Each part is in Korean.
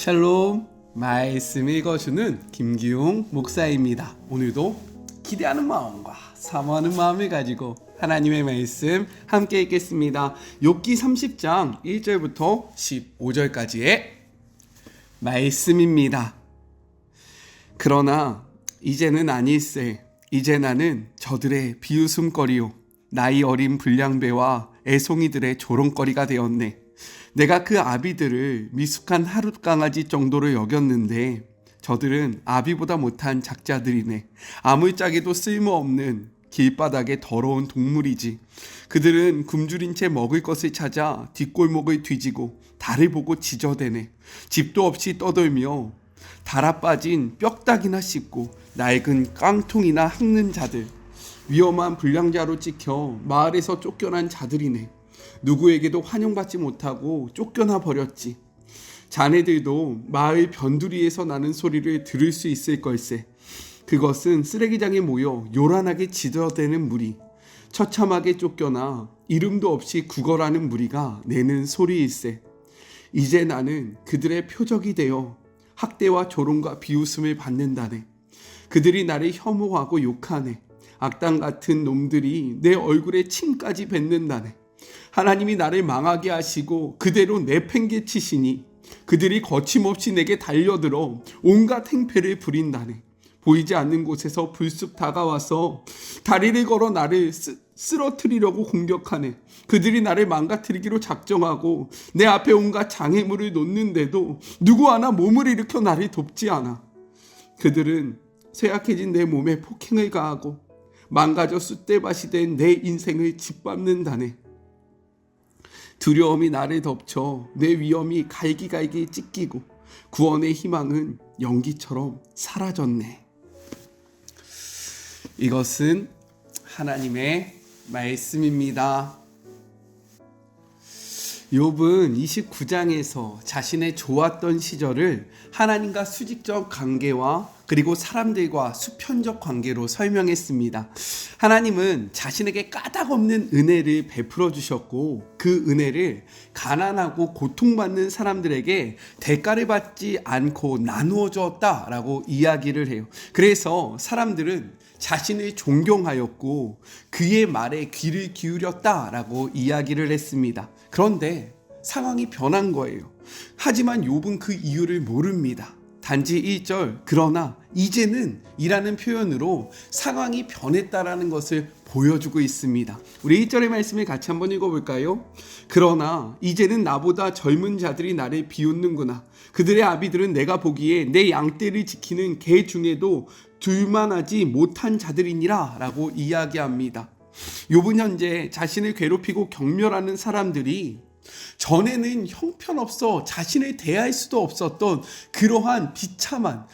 샬롬, 말씀 읽어주는 김기용 목사입니다. 오늘도 기대하는 마음과 사모하는 마음을 가지고 하나님의 말씀 함께 읽겠습니다. 욥기 30장 1절부터 15절까지의 말씀입니다. 그러나 이제는 아닐세. 이제 나는 저들의 비웃음거리요 나이 어린 불량배와 애송이들의 조롱거리가 되었네. 내가 그 아비들을 미숙한 하룻강아지 정도로 여겼는데 저들은 아비보다 못한 작자들이네. 아물짝에도 쓸모없는 길바닥의 더러운 동물이지. 그들은 굶주린 채 먹을 것을 찾아 뒷골목을 뒤지고 달을 보고 지저대네. 집도 없이 떠돌며 달아 빠진 뼈다귀나 씹고 낡은 깡통이나 핥는 자들. 위험한 불량자로 찍혀 마을에서 쫓겨난 자들이네. 누구에게도 환영받지 못하고 쫓겨나 버렸지. 자네들도 마을 변두리에서 나는 소리를 들을 수 있을 걸세. 그것은 쓰레기장에 모여 요란하게 지저대는 무리, 처참하게 쫓겨나 이름도 없이 구걸하는 무리가 내는 소리일세. 이제 나는 그들의 표적이 되어 학대와 조롱과 비웃음을 받는다네. 그들이 나를 혐오하고 욕하네. 악당 같은 놈들이 내 얼굴에 침까지 뱉는다네. 하나님이 나를 망하게 하시고 그대로 내팽개치시니 그들이 거침없이 내게 달려들어 온갖 행패를 부린다네. 보이지 않는 곳에서 불쑥 다가와서 다리를 걸어 나를 쓰러뜨리려고 공격하네. 그들이 나를 망가뜨리기로 작정하고 내 앞에 온갖 장애물을 놓는데도 누구 하나 몸을 일으켜 나를 돕지 않아. 그들은 쇠약해진 내 몸에 폭행을 가하고 망가져 쑥대밭이 된 내 인생을 짓밟는다네. 두려움이 나를 덮쳐 내 위험이 갈기갈기 찢기고 구원의 희망은 연기처럼 사라졌네. 이것은 하나님의 말씀입니다. 욥은 29장에서 자신의 좋았던 시절을 하나님과 수직적 관계와 그리고 사람들과 수편적 관계로 설명했습니다. 하나님은 자신에게 까닭없는 은혜를 베풀어 주셨고 그 은혜를 가난하고 고통받는 사람들에게 대가를 받지 않고 나누어 주었다라고 이야기를 해요. 그래서 사람들은 자신을 존경하였고 그의 말에 귀를 기울였다라고 이야기를 했습니다. 그런데 상황이 변한 거예요. 하지만 욥은 그 이유를 모릅니다. 단지 1절 그러나 이제는 이라는 표현으로 상황이 변했다라는 것을 보여주고 있습니다. 우리 1절의 말씀을 같이 한번 읽어볼까요? 그러나 이제는 나보다 젊은 자들이 나를 비웃는구나. 그들의 아비들은 내가 보기에 내 양떼를 지키는 개 중에도 둘만하지 못한 자들이니라 라고 이야기합니다. 욥은 현재 자신을 괴롭히고 경멸하는 사람들이 전에는 형편없어 자신을 대할 수도 없었던 그러한 비참한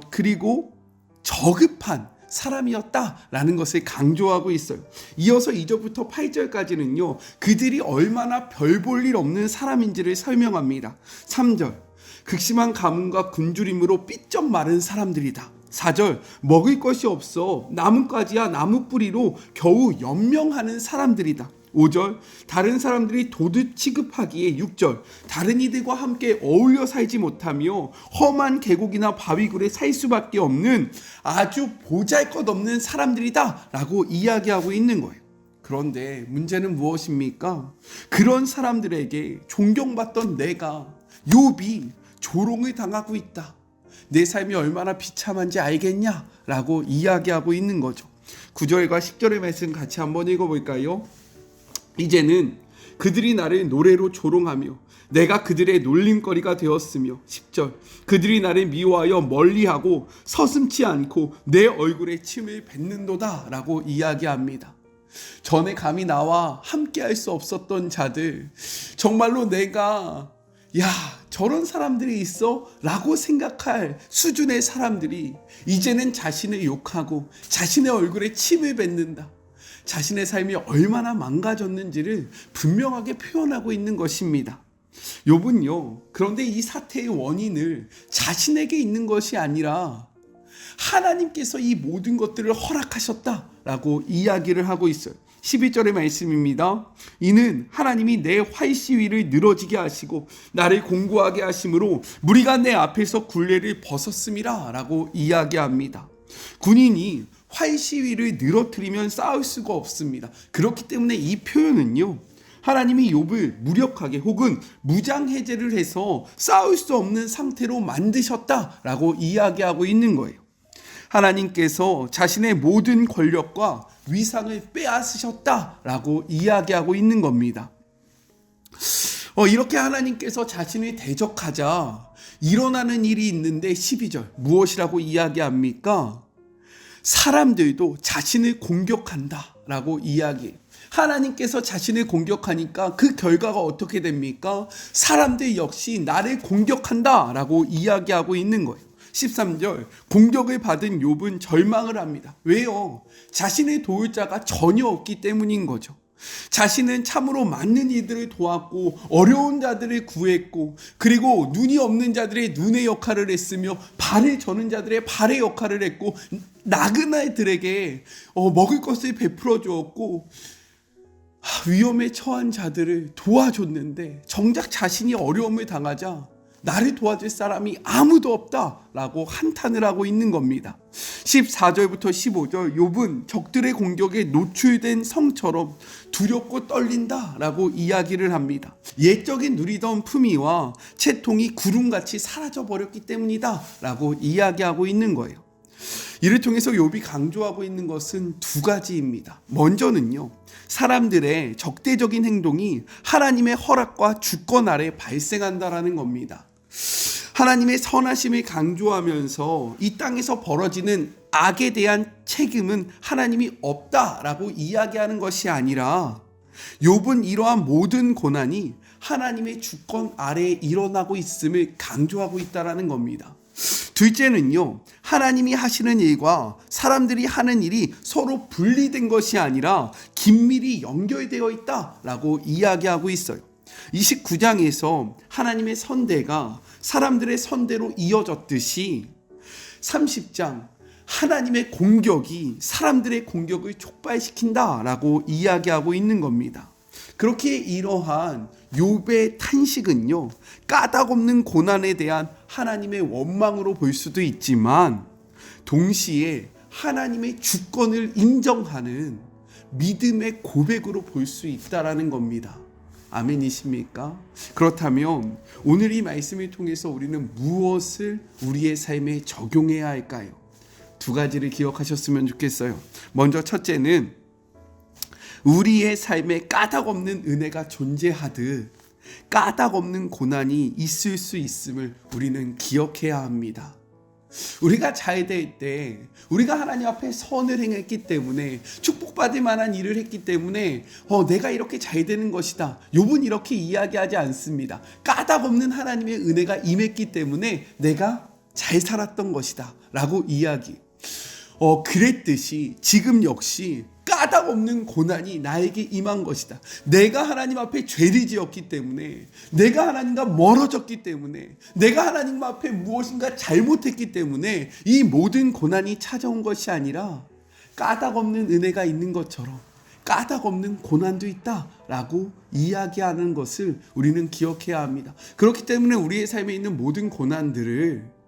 그리고 저급한 사람이었다라는 것을 강조하고 있어요. 이어서 2절부터 8절까지는요. 그들이 얼마나 별 볼 일 없는 사람인지를 설명합니다. 3절 극심한 가뭄과 굶주림으로 삐쩍 마른 사람들이다. 4절 먹을 것이 없어 나뭇가지와 나뭇뿌리로 겨우 연명하는 사람들이다. 5절 다른 사람들이 도둑 취급하기에 6절 다른 이들과 함께 어울려 살지 못하며 험한 계곡이나 바위굴에 살 수밖에 없는 아주 보잘것없는 사람들이다 라고 이야기하고 있는 거예요. 그런데 문제는 무엇입니까? 그런 사람들에게 존경받던 내가 욥이 조롱을 당하고 있다. 내 삶이 얼마나 비참한지 알겠냐? 라고 이야기하고 있는 거죠. 9절과 10절의 말씀 같이 한번 읽어볼까요? 이제는 그들이 나를 노래로 조롱하며 내가 그들의 놀림거리가 되었으며 10절 그들이 나를 미워하여 멀리하고 서슴지 않고 내 얼굴에 침을 뱉는도다 라고 이야기합니다. 전에 감히 나와 함께할 수 없었던 자들, 정말로 내가 저런 사람들이 있어? 라고 생각할 수준의 사람들이 이제는 자신을 욕하고 자신의 얼굴에 침을 뱉는다. 자신의 삶이 얼마나 망가졌는지를 분명하게 표현하고 있는 것입니다. 욥은요, 그런데 이 사태의 원인을 자신에게 있는 것이 아니라 하나님께서 이 모든 것들을 허락하셨다라고 이야기를 하고 있어요. 12절의 말씀입니다. 이는 하나님이 내 활시위를 늘어지게 하시고 나를 공고하게 하심으로 무리가 내 앞에서 굴레를 벗었음이라 라고 이야기합니다. 군인이 활시위를 늘어뜨리면 싸울 수가 없습니다. 그렇기 때문에 이 표현은요, 하나님이 욥을 무력하게 혹은 무장해제를 해서 싸울 수 없는 상태로 만드셨다라고 이야기하고 있는 거예요. 하나님께서 자신의 모든 권력과 위상을 빼앗으셨다라고 이야기하고 있는 겁니다. 이렇게 하나님께서 자신을 대적하자 일어나는 일이 있는데 12절 무엇이라고 이야기합니까? 사람들도 자신을 공격한다라고 이야기해요. 하나님께서 자신을 공격하니까 그 결과가 어떻게 됩니까? 사람들 역시 나를 공격한다라고 이야기하고 있는 거예요. 13절 공격을 받은 욥은 절망을 합니다. 왜요? 자신을 도울 자가 전혀 없기 때문인 거죠. 자신은 참으로 많은 이들을 도왔고 어려운 자들을 구했고 그리고 눈이 없는 자들의 눈의 역할을 했으며 발을 저는 자들의 발의 역할을 했고 나그네들에게 먹을 것을 베풀어 주었고 위험에 처한 자들을 도와줬는데 정작 자신이 어려움을 당하자 나를 도와줄 사람이 아무도 없다라고 한탄을 하고 있는 겁니다. 14절부터 15절 욥은 적들의 공격에 노출된 성처럼 두렵고 떨린다라고 이야기를 합니다. 옛적에 누리던 품위와 채통이 구름같이 사라져버렸기 때문이다라고 이야기하고 있는 거예요. 이를 통해서 욥이 강조하고 있는 것은 두 가지입니다. 먼저는요, 사람들의 적대적인 행동이 하나님의 허락과 주권 아래 발생한다라는 겁니다. 하나님의 선하심을 강조하면서 이 땅에서 벌어지는 악에 대한 책임은 하나님이 없다라고 이야기하는 것이 아니라 욥은 이러한 모든 고난이 하나님의 주권 아래에 일어나고 있음을 강조하고 있다라는 겁니다. 둘째는요, 하나님이 하시는 일과 사람들이 하는 일이 서로 분리된 것이 아니라 긴밀히 연결되어 있다라고 이야기하고 있어요. 29장에서 하나님의 선대가 사람들의 선대로 이어졌듯이 30장 하나님의 공격이 사람들의 공격을 촉발시킨다라고 이야기하고 있는 겁니다. 그렇게 이러한 욥의 탄식은요, 까닭없는 고난에 대한 하나님의 원망으로 볼 수도 있지만 동시에 하나님의 주권을 인정하는 믿음의 고백으로 볼 수 있다라는 겁니다. 아멘이십니까? 그렇다면 오늘 이 말씀을 통해서 우리는 무엇을 우리의 삶에 적용해야 할까요? 두 가지를 기억하셨으면 좋겠어요. 먼저 첫째는 우리의 삶에 까닭없는 은혜가 존재하듯 까닭없는 고난이 있을 수 있음을 우리는 기억해야 합니다. 우리가 잘 될 때 우리가 하나님 앞에 선을 행했기 때문에 축복받을 만한 일을 했기 때문에 내가 이렇게 잘 되는 것이다. 욥은 이렇게 이야기하지 않습니다. 까닭없는 하나님의 은혜가 임했기 때문에 내가 잘 살았던 것이다 라고 이야기. 그랬듯이 지금 역시 까닭없는 고난이 나에게 임한 것이다. 내가 하나님 앞에 죄를 지었기 때문에, 내가 하나님과 멀어졌기 때문에, 내가 하나님 앞에 무엇인가 잘못했기 때문에 이 모든 고난이 찾아온 것이 아니라 까닭없는 은혜가 있는 것처럼 까닭없는 고난도 있다라고 이야기하는 것을 우리는 기억해야 합니다. 그렇기 때문에 우리의 삶에 있는 모든 고난들을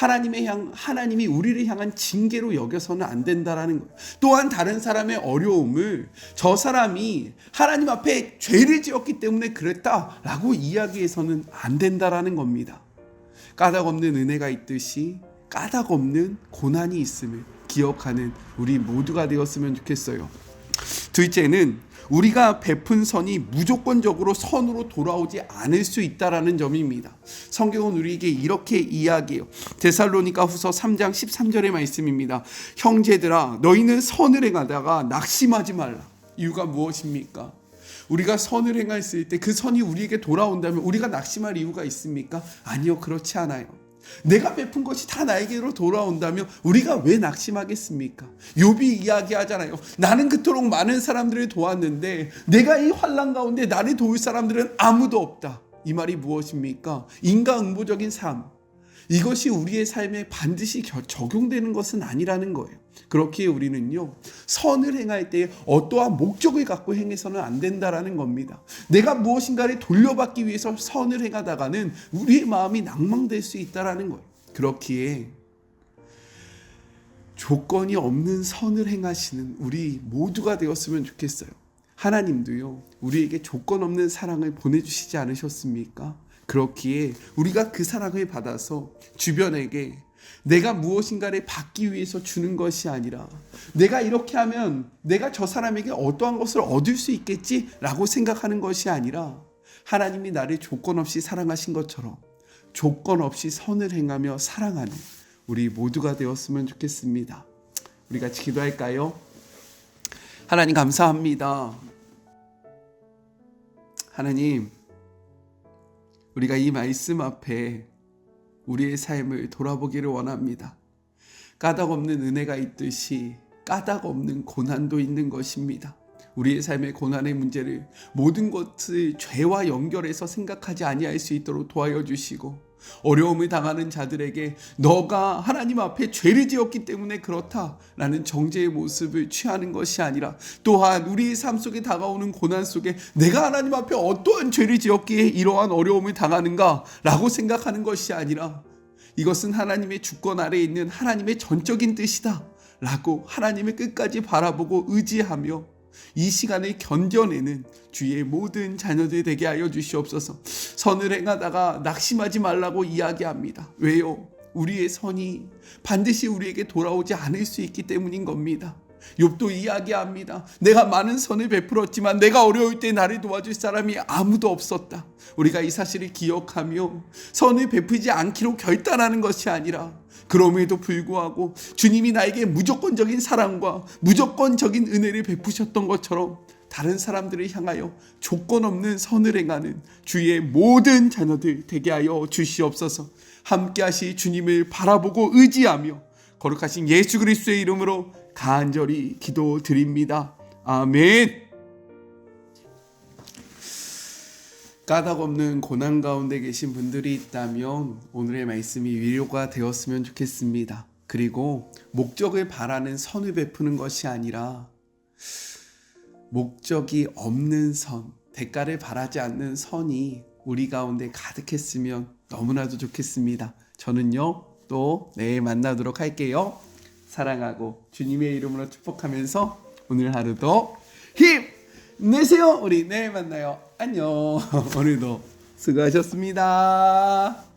하나님이 우리를 향한 징계로 여겨서는 안 된다라는 거예요. 또한 다른 사람의 어려움을 저 사람이 하나님 앞에 죄를 지었기 때문에 그랬다라고 이야기해서는 안 된다라는 겁니다. 까닭없는 은혜가 있듯이 까닭없는 고난이 있음을 기억하는 우리 모두가 되었으면 좋겠어요. 둘째는 우리가 베푼 선이 무조건적으로 선으로 돌아오지 않을 수 있다라는 점입니다. 성경은 우리에게 이렇게 이야기해요. 데살로니가 후서 3장 13절의 말씀입니다. 형제들아 너희는 선을 행하다가 낙심하지 말라. 이유가 무엇입니까? 우리가 선을 행했을 때 그 선이 우리에게 돌아온다면 우리가 낙심할 이유가 있습니까? 아니요, 그렇지 않아요. 내가 베푼 것이 다 나에게로 돌아온다면 우리가 왜 낙심하겠습니까? 욥이 이야기하잖아요. 나는 그토록 많은 사람들을 도왔는데 내가 이 환난 가운데 나를 도울 사람들은 아무도 없다. 이 말이 무엇입니까? 인과응보적인 삶. 이것이 우리의 삶에 반드시 적용되는 것은 아니라는 거예요. 그렇기에 우리는요, 선을 행할 때 어떠한 목적을 갖고 행해서는 안 된다라는 겁니다. 내가 무엇인가를 돌려받기 위해서 선을 행하다가는 우리의 마음이 낭망될 수 있다라는 거예요. 그렇기에 조건이 없는 선을 행하시는 우리 모두가 되었으면 좋겠어요. 하나님도요, 우리에게 조건 없는 사랑을 보내주시지 않으셨습니까? 그렇기에 우리가 그 사랑을 받아서 주변에게 내가 무엇인가를 받기 위해서 주는 것이 아니라 내가 이렇게 하면 내가 저 사람에게 어떠한 것을 얻을 수 있겠지라고 생각하는 것이 아니라 하나님이 나를 조건 없이 사랑하신 것처럼 조건 없이 선을 행하며 사랑하는 우리 모두가 되었으면 좋겠습니다. 우리 같이 기도할까요? 하나님 감사합니다. 하나님, 우리가 이 말씀 앞에 우리의 삶을 돌아보기를 원합니다. 까닭 없는 은혜가 있듯이 까닭 없는 고난도 있는 것입니다. 우리의 삶의 고난의 문제를 모든 것을 죄와 연결해서 생각하지 아니할 수 있도록 도와여 주시고, 어려움을 당하는 자들에게 너가 하나님 앞에 죄를 지었기 때문에 그렇다라는 정죄의 모습을 취하는 것이 아니라, 또한 우리의 삶 속에 다가오는 고난 속에 내가 하나님 앞에 어떠한 죄를 지었기에 이러한 어려움을 당하는가 라고 생각하는 것이 아니라, 이것은 하나님의 주권 아래에 있는 하나님의 전적인 뜻이다 라고 하나님의 끝까지 바라보고 의지하며 이 시간을 견뎌내는 주의 모든 자녀들 되게 하여 주시옵소서. 선을 행하다가 낙심하지 말라고 이야기합니다. 왜요? 우리의 선이 반드시 우리에게 돌아오지 않을 수 있기 때문인 겁니다. 욥도 이야기합니다. 내가 많은 선을 베풀었지만 내가 어려울 때 나를 도와줄 사람이 아무도 없었다. 우리가 이 사실을 기억하며 선을 베풀지 않기로 결단하는 것이 아니라, 그럼에도 불구하고 주님이 나에게 무조건적인 사랑과 무조건적인 은혜를 베푸셨던 것처럼 다른 사람들을 향하여 조건 없는 선을 행하는 주의 모든 자녀들 되게 하여 주시옵소서. 함께하시 주님을 바라보고 의지하며 거룩하신 예수 그리스도의 이름으로 간절히 기도드립니다. 아멘. 까닭 없는 고난 가운데 계신 분들이 있다면 오늘의 말씀이 위로가 되었으면 좋겠습니다. 그리고 목적을 바라는 선을 베푸는 것이 아니라 목적이 없는 선, 대가를 바라지 않는 선이 우리 가운데 가득했으면 너무나도 좋겠습니다. 저는요, 또 내일 만나도록 할게요. 사랑하고 주님의 이름으로 축복하면서 오늘 하루도 힘내세요. 우리 내일 만나요. 안녕. 오늘도 수고하셨습니다.